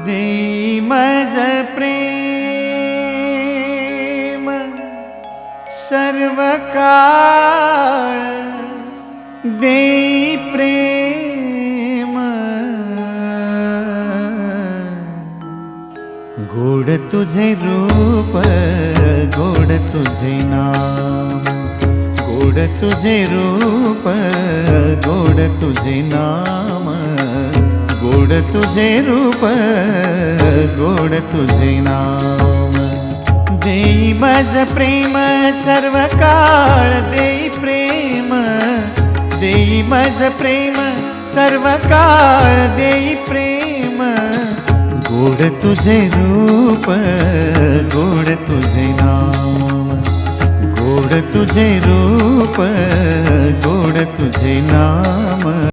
देई मज प्रेम सर्व काळ, देई प्रेम गोड तुझे रूप, गोड तुझे नाम, गोड तुझे रूप, गोड तुझे नाम, गोड तुझे रूप, गोड तुझे नाम। देई मज प्रेम सर्व काळ, देई प्रेम, देई मज प्रेम सर्व काळ, देई प्रेम गोड तुझे रूप, गोड तुझे नाम, गोड तुझे रूप, गोड तुझे नाम।